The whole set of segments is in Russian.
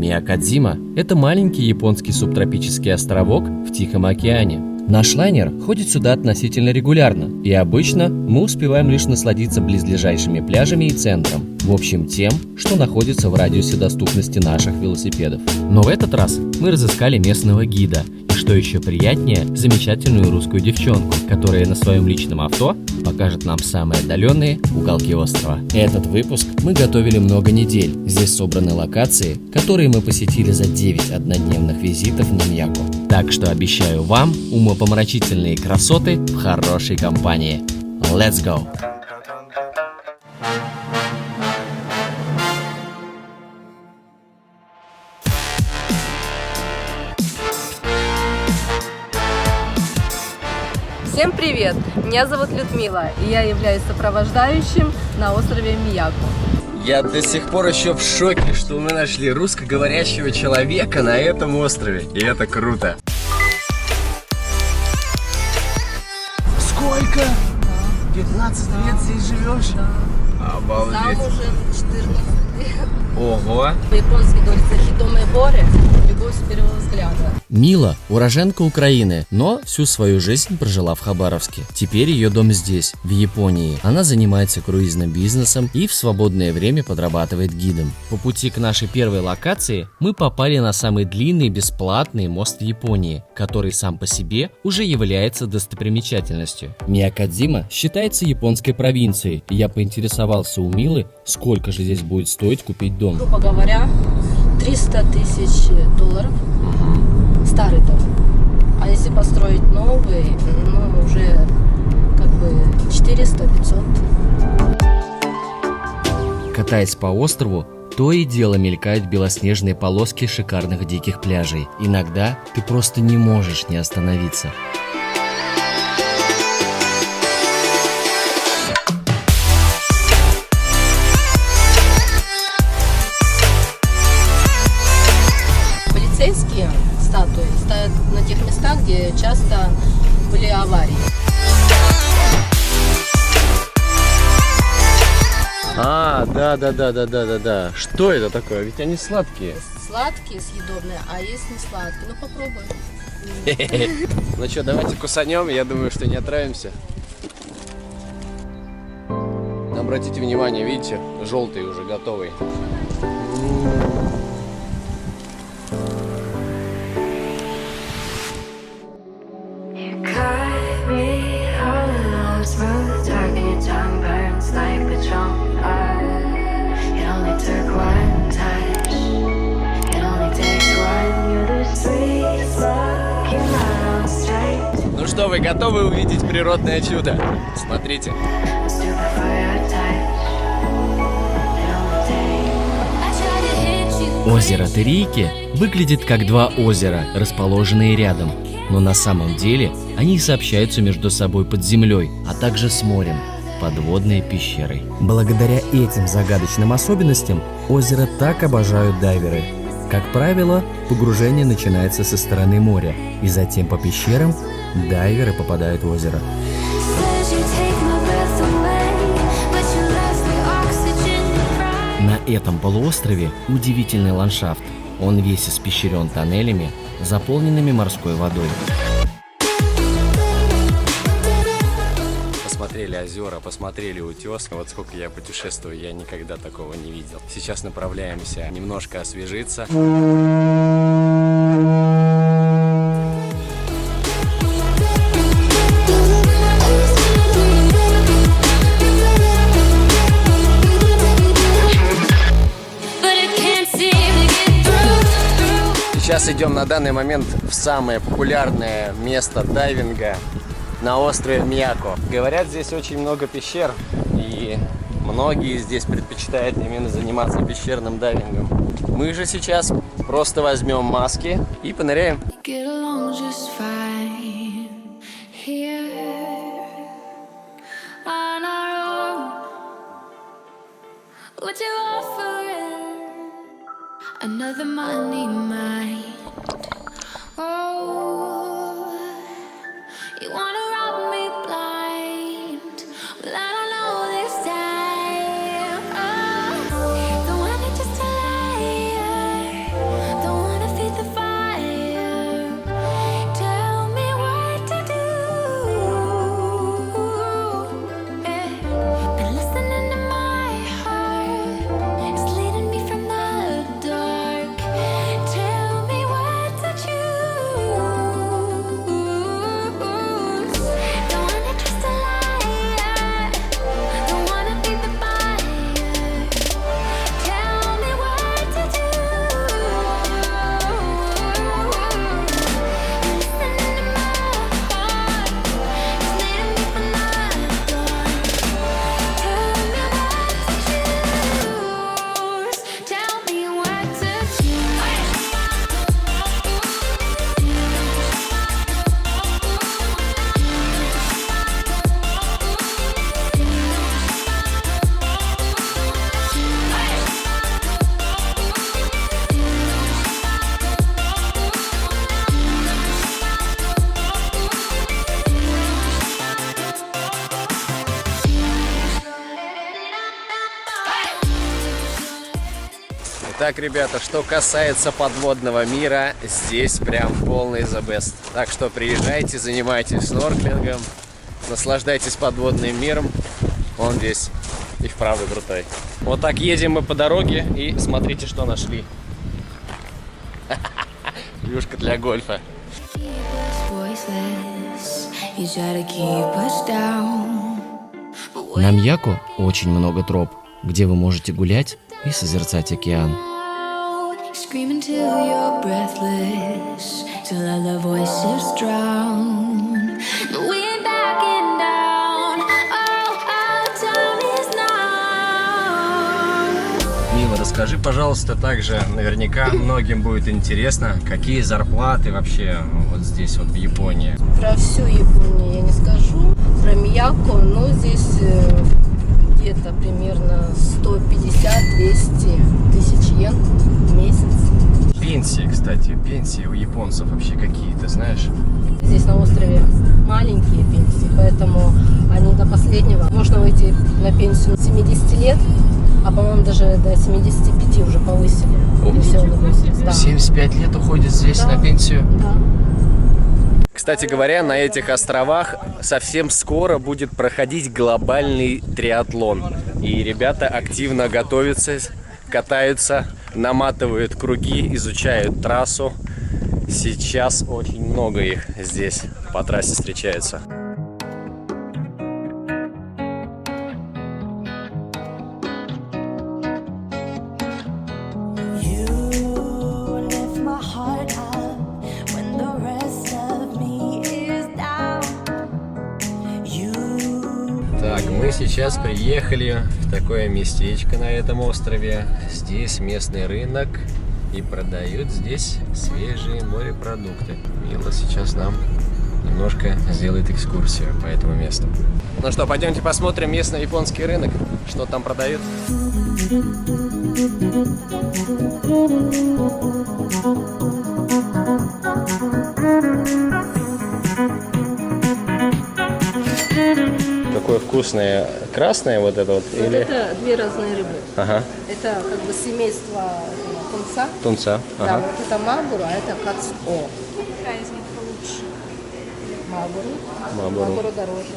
Миякадзима – это маленький японский субтропический островок в Тихом океане. Наш лайнер ходит сюда относительно регулярно, и обычно мы успеваем лишь насладиться близлежащими пляжами и центром, в общем тем, что находится в радиусе доступности наших велосипедов. Но в этот раз мы разыскали местного гида, и что еще приятнее, замечательную русскую девчонку, которая на своем личном авто покажет нам самые отдаленные уголки острова. Этот выпуск мы готовили много недель. Здесь собраны локации, которые мы посетили за 9 однодневных визитов на Мияко. Так что обещаю вам умопомрачительные красоты в хорошей компании. Let's go! Всем привет! Меня зовут Людмила, и я являюсь сопровождающим на острове Мияко. Я до сих пор еще в шоке, что мы нашли русскоговорящего человека на этом острове. И это круто. Сколько? 15 лет здесь живешь? Да. Обалдеть. Замужем 14 лет. Ого. По-японски говорится «хитоме боре», любовь с первого взгляда. Мила – уроженка Украины, но всю свою жизнь прожила в Хабаровске. Теперь ее дом здесь, в Японии. Она занимается круизным бизнесом и в свободное время подрабатывает гидом. По пути к нашей первой локации мы попали на самый длинный бесплатный мост в Японии, который сам по себе уже является достопримечательностью. Миякадзима считается японской провинцией, и я поинтересовался у Милы, сколько же здесь будет стоить купить дом. Грубо говоря, 300 тысяч долларов. Старый дом. А если построить новый, ну уже как бы 400-500. Катаясь по острову, то и дело мелькают белоснежные полоски шикарных диких пляжей. Иногда ты просто не можешь не остановиться. Полицейские статуи ставят на тех местах, где часто были аварии. Да. Что это такое? Ведь они сладкие. Сладкие, съедобные, а есть не сладкие. Ну попробуй. Ну что, давайте кусанем, я думаю, что не отравимся. Обратите внимание, видите, желтый уже готовый. Ну что, вы готовы увидеть природное чудо? Смотрите. Озеро Терийки выглядит как два озера, расположенные рядом, но на самом деле они сообщаются между собой под землей, а также с морем, подводной пещерой. Благодаря этим загадочным особенностям озеро так обожают дайверы. Как правило, погружение начинается со стороны моря, и затем по пещерам дайверы попадают в озеро. На этом полуострове удивительный ландшафт. Он весь испещрен тоннелями, заполненными морской водой. Посмотрели озера, посмотрели утес. Вот сколько я путешествую, я никогда такого не видел. Сейчас направляемся немножко освежиться. Сейчас идем на данный момент в самое популярное место дайвинга на острове Мияко. Говорят, здесь очень много пещер, и многие здесь предпочитают именно заниматься пещерным дайвингом. Мы же сейчас просто возьмем маски и поныряем. Another money mind. Oh, you wanna rob me blind? Well, I don't know this time. Oh, the one that just a liar. Так, ребята, что касается подводного мира, здесь прям полный the best. Так что приезжайте, занимайтесь снорклингом, наслаждайтесь подводным миром. Он здесь и вправду крутой. Вот так едем мы по дороге и смотрите, что нашли. Плюшка для гольфа. На Мьяко очень много троп, где вы можете гулять и созерцать океан. Screaming till you're breathless, till all the voices drown. We ain't backing down. Oh, our time is now. Мила, расскажи, пожалуйста, также, наверняка многим будет интересно, какие зарплаты вообще вот здесь вот в Японии. Про всю Японию я не скажу. Про Мияко, но здесь где-то примерно 150-200 тысяч йен в месяц. Пенсии, кстати, пенсии у японцев вообще какие, ты знаешь? Здесь на острове маленькие пенсии, поэтому они до последнего. Можно выйти на пенсию 70 лет, а по-моему даже до 75 уже повысили пенсионный возраст. Да. 75 лет уходит здесь Да. на пенсию? Да. Кстати говоря, на этих островах совсем скоро будет проходить глобальный триатлон. И ребята активно готовятся, катаются, наматывают круги, изучают трассу. Сейчас очень много их здесь по трассе встречается. Так, мы сейчас приехали в такое местечко на этом острове. Здесь местный рынок и продают здесь свежие морепродукты. Мила сейчас нам немножко сделает экскурсию по этому месту. Ну что, пойдемте посмотрим местный японский рынок, что там продают. Какое вкусное, красное вот это вот? Вот или... это две разные рыбы. Ага, Это как бы семейство тунца. тунца. Да, Ага. вот это магуру, а это кацуо. Какая из них лучше? Магуру. Магуру. Магуру дороже.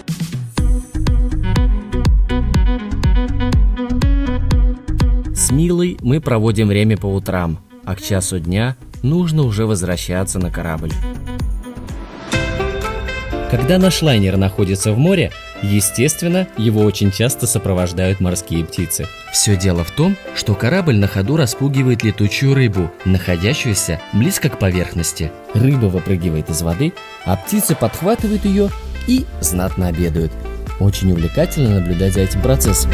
С Милой мы проводим время по утрам, а к часу дня нужно уже возвращаться на корабль. Когда наш лайнер находится в море, естественно, его очень часто сопровождают морские птицы. Все дело в том, что корабль на ходу распугивает летучую рыбу, находящуюся близко к поверхности. Рыба выпрыгивает из воды, а птицы подхватывают ее и знатно обедают. Очень увлекательно наблюдать за этим процессом.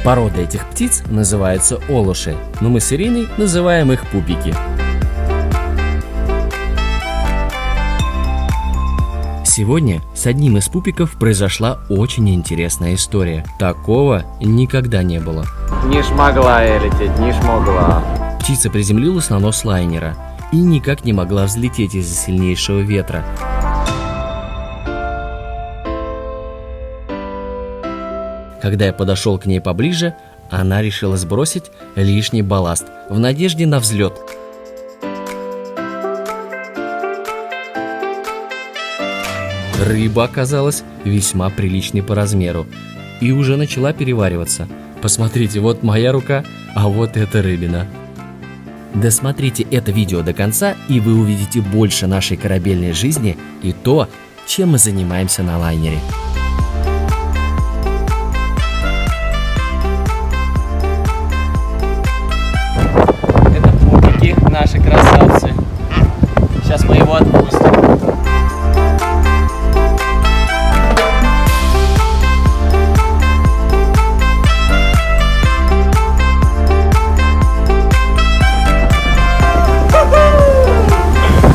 Порода этих птиц называется олуши, но мы с Ириной называем их пупики. Сегодня с одним из пупиков произошла очень интересная история. Такого никогда не было. Не шмогла я лететь, не шмогла. Птица приземлилась на нос лайнера и никак не могла взлететь из-за сильнейшего ветра. Когда я подошел к ней поближе, она решила сбросить лишний балласт в надежде на взлет. Рыба оказалась весьма приличной по размеру и уже начала перевариваться. Посмотрите, вот моя рука, а вот эта рыбина. Досмотрите это видео до конца, и вы увидите больше нашей корабельной жизни и то, чем мы занимаемся на лайнере. Это пупики, наши красавцы. Сейчас мы его отпустим.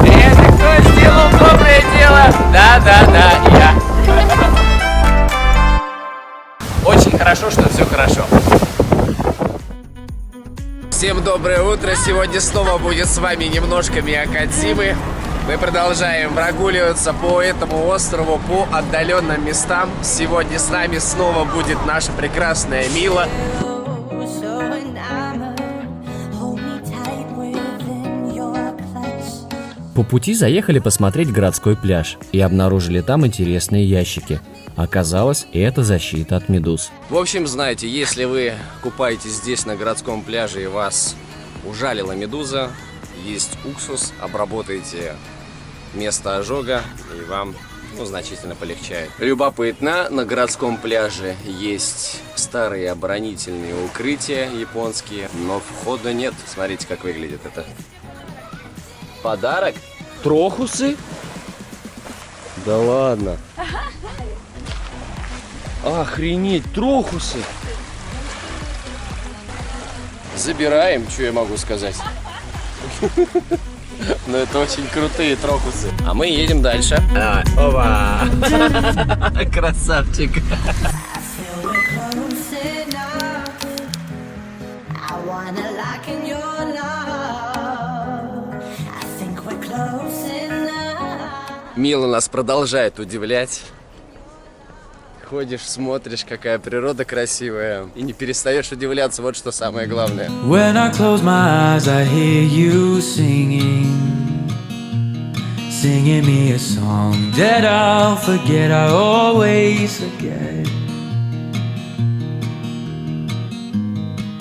Это кто сделал доброе дело? Да, я. Очень хорошо, что все хорошо. Всем доброе утро! Сегодня снова будет с вами немножко Миякадзимы. Мы продолжаем прогуливаться по этому острову, по отдаленным местам. Сегодня с нами снова будет наша прекрасная Мила. По пути заехали посмотреть городской пляж и обнаружили там интересные ящики. Оказалось, это защита от медуз. В общем, знаете, если вы купаетесь здесь на городском пляже и вас ужалила медуза, есть уксус, обработайте место ожога и вам значительно полегчает. Любопытно, на городском пляже есть старые оборонительные укрытия японские, но входа нет. Смотрите, как выглядит это. Подарок? Трохусы? Да ладно. Охренеть, трохусы. Забираем, что я могу сказать. Ну это очень крутые трохусы. А мы едем дальше. Опа! Красавчик. Мила нас продолжает удивлять. Ходишь, смотришь, какая природа красивая, и не перестаешь удивляться, вот что самое главное. When I close my eyes, I hear you singing me a song that I'll forget, I always forget.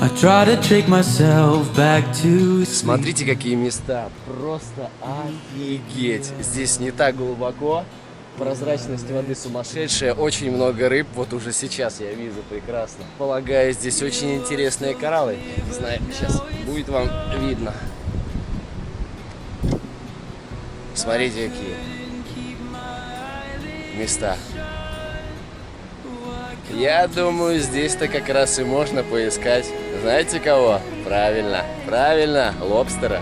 I try to trick myself back to sleep. Смотрите, какие места, просто офигеть. Здесь не так глубоко. Прозрачность воды сумасшедшая, очень много рыб, вот уже сейчас я вижу прекрасно. Полагаю, здесь очень интересные кораллы. Не знаю, сейчас будет вам видно. Смотрите, какие места. Я думаю, здесь-то как раз и можно поискать. Знаете кого? Правильно, правильно, лобстера.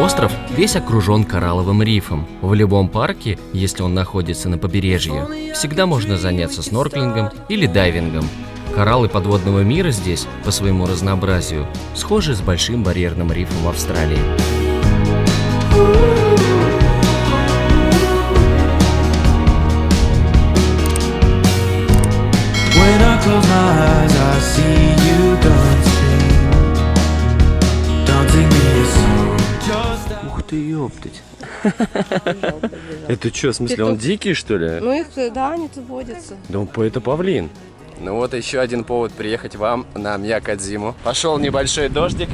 Остров весь окружен коралловым рифом. В любом парке, если он находится на побережье, всегда можно заняться снорклингом или дайвингом. Кораллы подводного мира здесь, по своему разнообразию, схожи с большим барьерным рифом в Австралии. Ух ты, ёптать. Это что, в смысле, он дикий, что ли? Ну их, да, они тут водятся. Да это павлин. Ну вот еще один повод приехать вам на Мьякодзиму. Пошел небольшой дождик.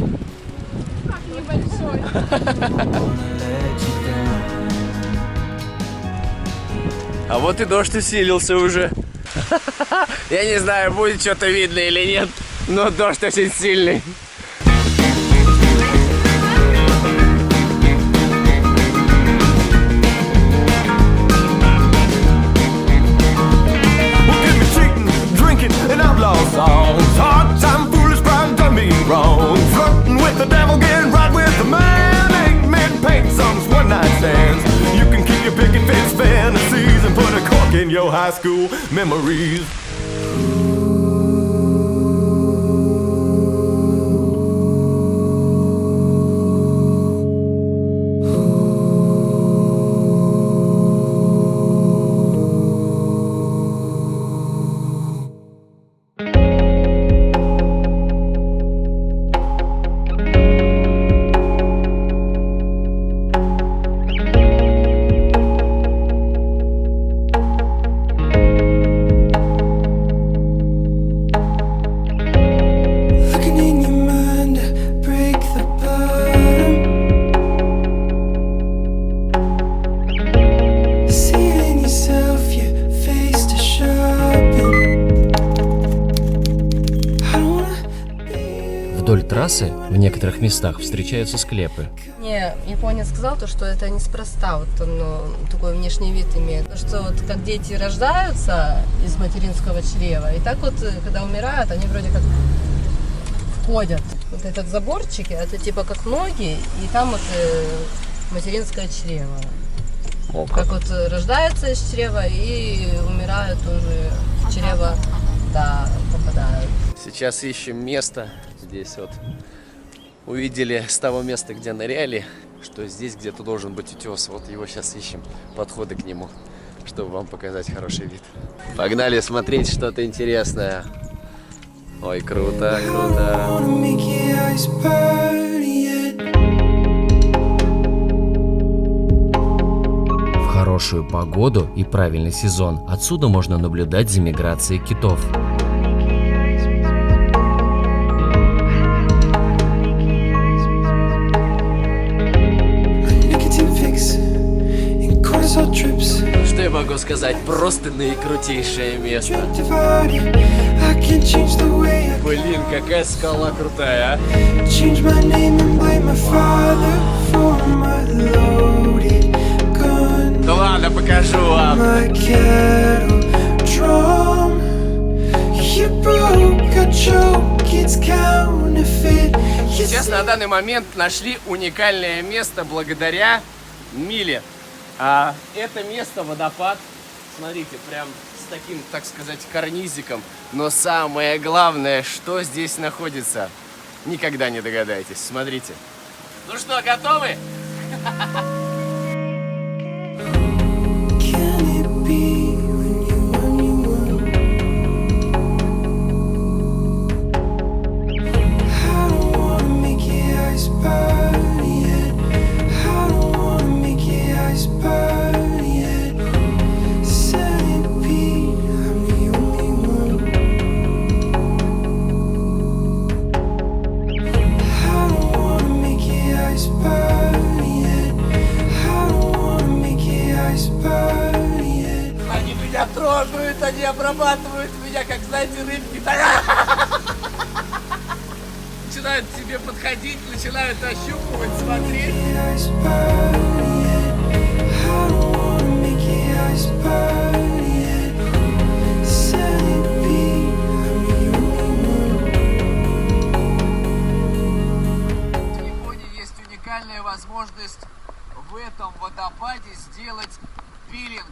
Как небольшой? А вот и дождь усилился уже. Я не знаю, будет что-то видно или нет, но дождь очень сильный. Songs, hard time, foolish pride, done me wrong. Flirting with the devil, getting right with the man. Ain't men paint songs, one night stands. You can keep your picket fence fantasies and put a cork in your high school memories. Вдоль трассы в некоторых местах встречаются склепы. Мне японец сказал, что это неспроста, вот оно такой внешний вид имеет. Что вот как дети рождаются из материнского чрева, и так вот, когда умирают, они вроде как входят. Вот этот заборчик, это типа как ноги, и там вот материнское чрево. Как вот рождаются из чрева и умирают тоже в чрево, да, попадают. Сейчас ищем место. Здесь вот увидели с того места, где ныряли, что здесь где-то должен быть утес. Вот его сейчас ищем, подходы к нему, чтобы вам показать хороший вид. Погнали смотреть что-то интересное. Ой, круто, круто. В хорошую погоду и правильный сезон отсюда можно наблюдать за миграцией китов. Что я могу сказать? Просто наикрутейшее место. Блин, какая скала крутая, а? Да ладно, покажу вам. Сейчас на данный момент нашли уникальное место благодаря Миле. А это место водопад. Смотрите, прям с таким, так сказать, карнизиком. Но самое главное, что здесь находится, никогда не догадаетесь. Смотрите. Ну что, готовы? Трогают, они обрабатывают меня, как, знаете, рыбки. Начинают к тебе подходить, начинают ощупывать, смотреть. В Японии есть уникальная возможность в этом водопаде сделать пилинг.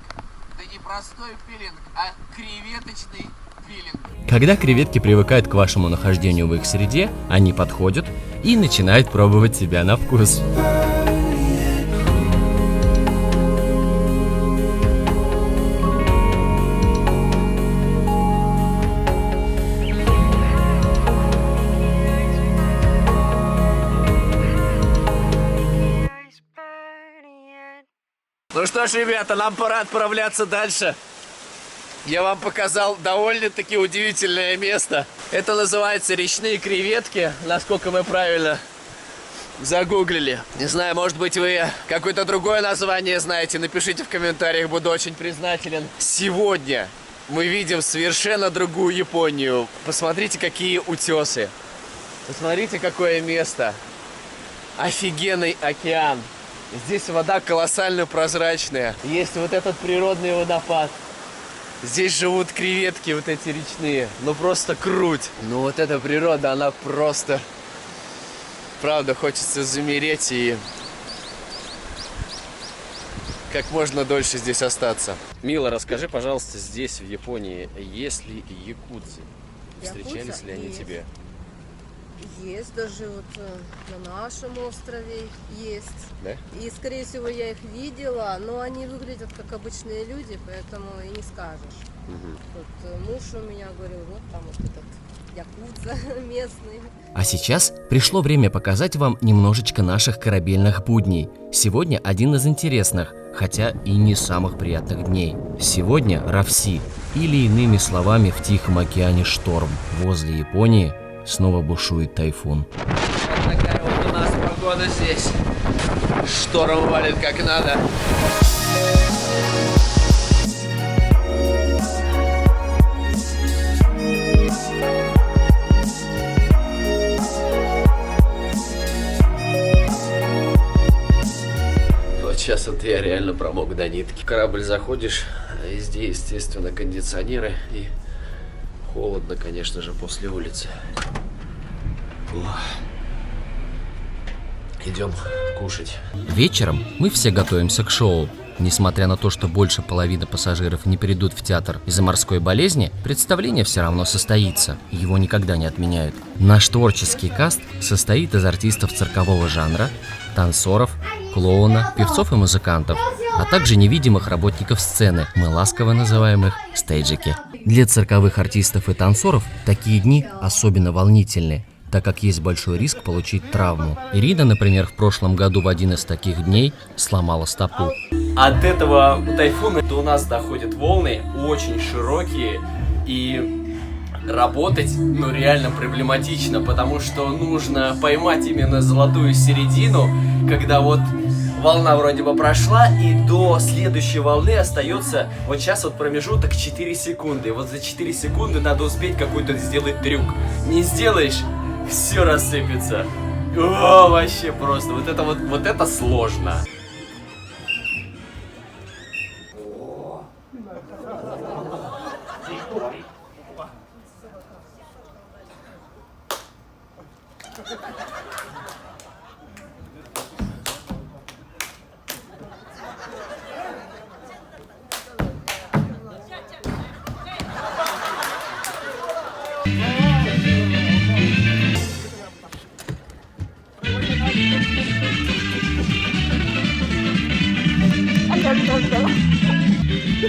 Да не простой пилинг, а креветочный пилинг. Когда креветки привыкают к вашему нахождению в их среде, они подходят и начинают пробовать себя на вкус. Ну что ж, ребята, нам пора отправляться дальше. Я вам показал довольно-таки удивительное место. Это называется речные креветки, насколько мы правильно загуглили. Не знаю, может быть, вы какое-то другое название знаете, напишите в комментариях, буду очень признателен. Сегодня мы видим совершенно другую Японию. Посмотрите, какие утесы. Посмотрите, какое место. Офигенный океан. Здесь вода колоссально прозрачная. Есть вот этот природный водопад. Здесь живут креветки вот эти речные. Ну просто круть. Ну вот эта природа, она просто... Правда, хочется замереть и как можно дольше здесь остаться. Мила, расскажи, пожалуйста, здесь, в Японии, есть ли якудзы? Встречались ли они тебе? Есть, даже вот на нашем острове есть. Да? И, скорее всего, я их видела, но они выглядят как обычные люди, поэтому и не скажешь. Вот муж у меня говорил, вот там вот этот якудза местный. А сейчас пришло время показать вам немножечко наших корабельных будней. Сегодня один из интересных, хотя и не самых приятных дней. Сегодня Равси, или иными словами в Тихом океане шторм. Возле Японии снова бушует тайфун. Вот такая вот у нас погода здесь. Шторм валит как надо. Вот сейчас вот я реально промок до нитки. В корабль заходишь, а везде, естественно, кондиционеры и холодно, конечно же, после улицы. Идем кушать. Вечером мы все готовимся к шоу. Несмотря на то, что больше половины пассажиров не придут в театр из-за морской болезни, представление все равно состоится. Его никогда не отменяют. Наш творческий каст состоит из артистов циркового жанра, танцоров клоуна, певцов и музыкантов, а также невидимых работников сцены, мы ласково называем их стейджики. Для цирковых артистов и танцоров такие дни особенно волнительны, так как есть большой риск получить травму. Ирина, например, в прошлом году в один из таких дней сломала стопу. От этого тайфуна до нас доходят волны очень широкие, и работать реально проблематично, потому что нужно поймать именно золотую середину, когда вот волна вроде бы прошла, и до следующей волны остается вот сейчас вот промежуток 4 секунды. И вот за 4 секунды надо успеть какой-то сделать трюк. Не сделаешь, все рассыпется. О, вообще просто. Вот это сложно. Ты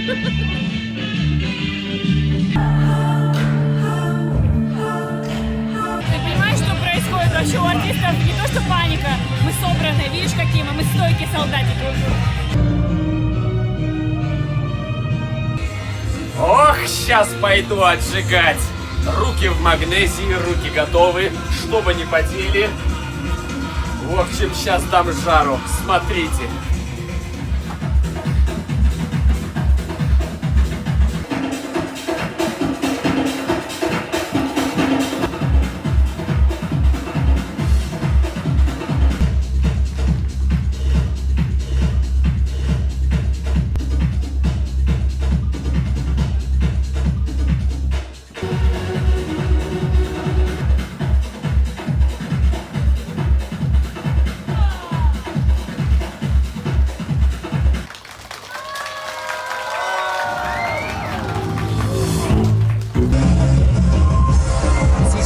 понимаешь, что происходит? Вообще у артистов не то что паника, мы собраны, видишь, какие мы стойкие солдатики. Ох, сейчас пойду отжигать. Руки в магнезии, руки готовы, чтобы не потели. В общем, сейчас дам жару, смотрите.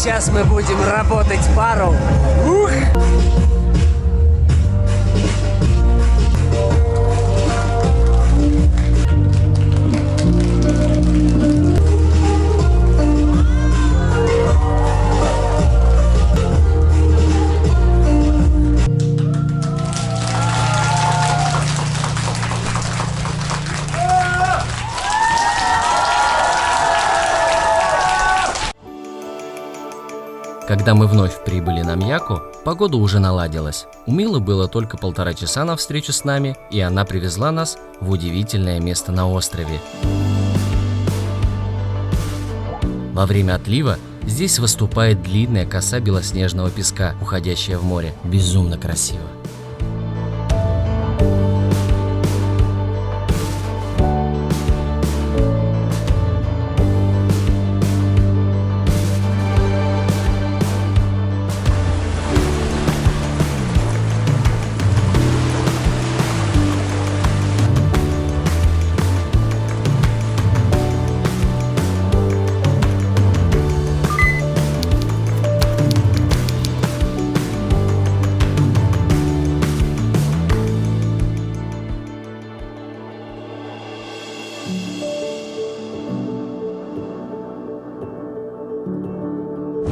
Сейчас мы будем работать пару. Ух! Когда мы вновь прибыли на Мьяко, погода уже наладилась. У Милы было только 1,5 часа на встречу с нами, и она привезла нас в удивительное место на острове. Во время отлива здесь выступает длинная коса белоснежного песка, уходящая в море. Безумно красиво.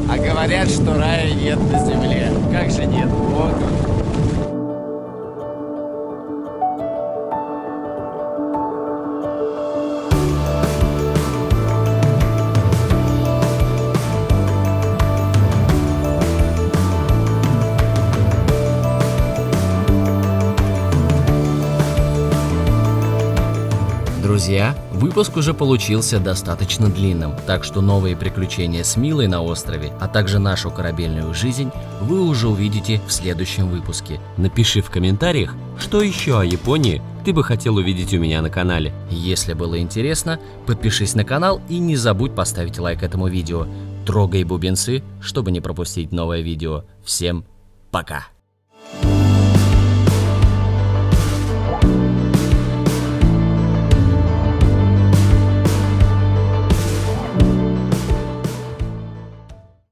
А говорят, что рая нет на земле. Как же нет? Вот он. Друзья, выпуск уже получился достаточно длинным, так что новые приключения с Милой на острове, а также нашу корабельную жизнь вы уже увидите в следующем выпуске. Напиши в комментариях, что еще о Японии ты бы хотел увидеть у меня на канале. Если было интересно, подпишись на канал и не забудь поставить лайк этому видео. Трогай бубенцы, чтобы не пропустить новое видео. Всем пока!